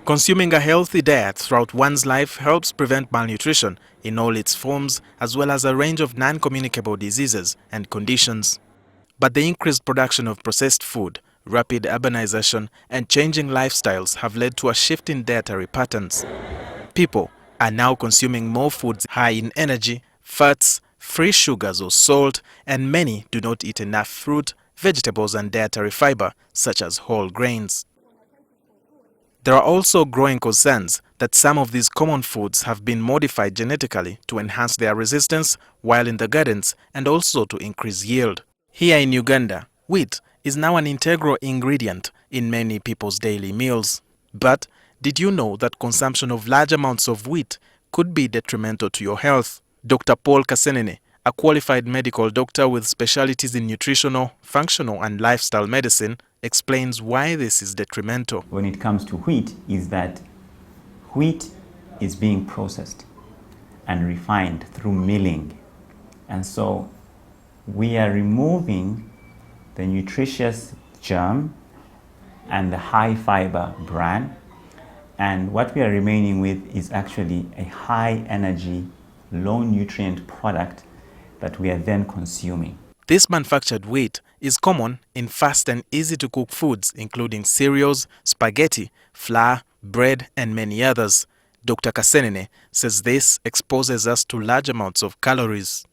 Consuming a healthy diet throughout one's life helps prevent malnutrition in all its forms, as well as a range of non-communicable diseases and conditions. But the increased production of processed food, rapid urbanization, and changing lifestyles have led to a shift in dietary patterns. People are now consuming more foods high in energy, fats, free sugars or salt, and many do not eat enough fruit, vegetables, and dietary fiber, such as whole grains. There are also growing concerns that some of these common foods have been modified genetically to enhance their resistance while in the gardens and also to increase yield. Here in Uganda, wheat is now an integral ingredient in many people's daily meals. But did you know that consumption of large amounts of wheat could be detrimental to your health? Dr. Paul Kasenene, a qualified medical doctor with specialties in nutritional, functional and lifestyle medicine, explains why this is detrimental. When it comes to wheat, is that wheat is being processed and refined through milling. And so we are removing the nutritious germ and the high fiber bran, and what we are remaining with is actually a high energy, low nutrient product that we are then consuming. This manufactured wheat is common in fast and easy to cook foods including cereals, spaghetti, flour, bread and many others. Dr. Kasenene says this exposes us to large amounts of calories.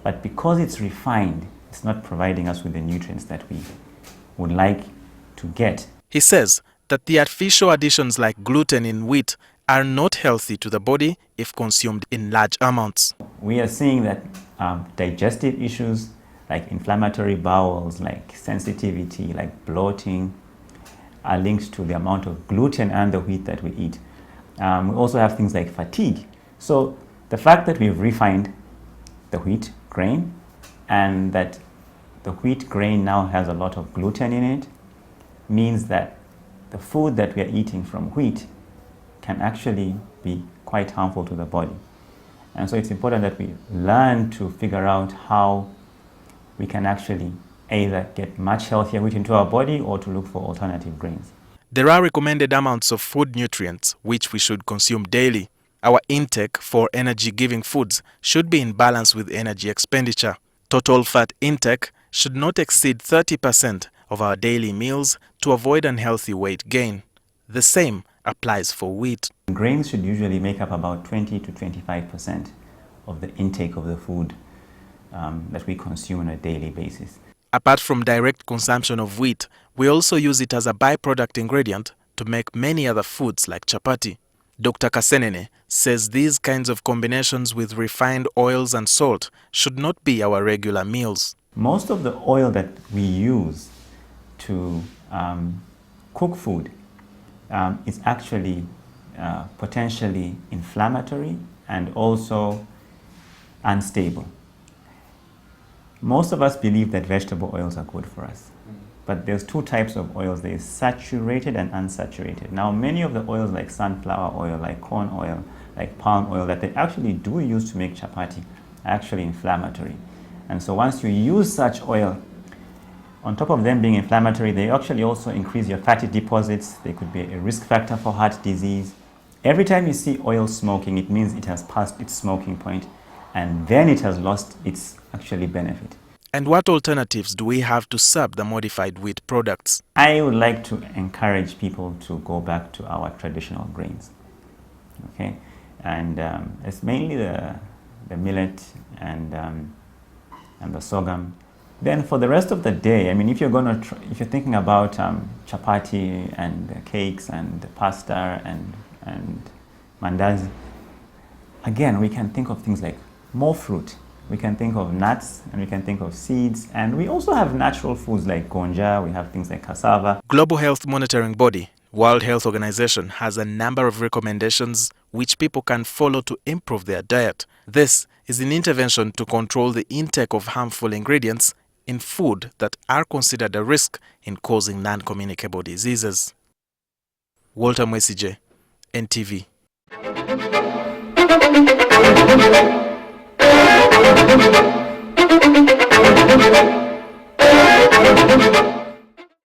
But because it's refined, it's not providing us with the nutrients that we would like to get. He says that the artificial additions like gluten in wheat are not healthy to the body if consumed in large amounts. We are seeing that digestive issues like inflammatory bowels, like sensitivity, like bloating, are linked to the amount of gluten and the wheat that we eat. We also have things like fatigue. So the fact that we've refined the wheat grain and that the wheat grain now has a lot of gluten in it means that the food that we are eating from wheat can actually be quite harmful to the body. And so it's important that we learn to figure out how we can actually either get much healthier wheat into our body or to look for alternative grains. There are recommended amounts of food nutrients which we should consume daily. Our intake for energy-giving foods should be in balance with energy expenditure. Total fat intake should not exceed 30% of our daily meals to avoid unhealthy weight gain. The same applies for wheat. Grains should usually make up about 20 to 25% of the intake of the food that we consume on a daily basis. Apart from direct consumption of wheat, we also use it as a byproduct ingredient to make many other foods like chapati. Dr. Kasenene says these kinds of combinations with refined oils and salt should not be our regular meals. Most of the oil that we use to cook food is actually potentially inflammatory and also unstable. Most of us believe that vegetable oils are good for us, but there's two types of oils. There is saturated and unsaturated. Now, many of the oils like sunflower oil, like corn oil, like palm oil that they actually do use to make chapati are actually inflammatory. And so once you use such oil, on top of them being inflammatory, they actually also increase your fatty deposits. They could be a risk factor for heart disease. Every time you see oil smoking, it means it has passed its smoking point, and then it has lost its actually benefit. And what alternatives do we have to sub the modified wheat products? I would like to encourage people to go back to our traditional grains. Okay, and it's mainly the millet and the sorghum. Then for the rest of the day, I mean, if you're if you're thinking about chapati and cakes and pasta and mandazi, again, we can think of things like more fruit. We can think of nuts and we can think of seeds. And we also have natural foods like gonja, we have things like cassava. Global Health Monitoring Body, World Health Organization, has a number of recommendations which people can follow to improve their diet. This is an intervention to control the intake of harmful ingredients in food that are considered a risk in causing non-communicable diseases. Walter Mwesije, NTV.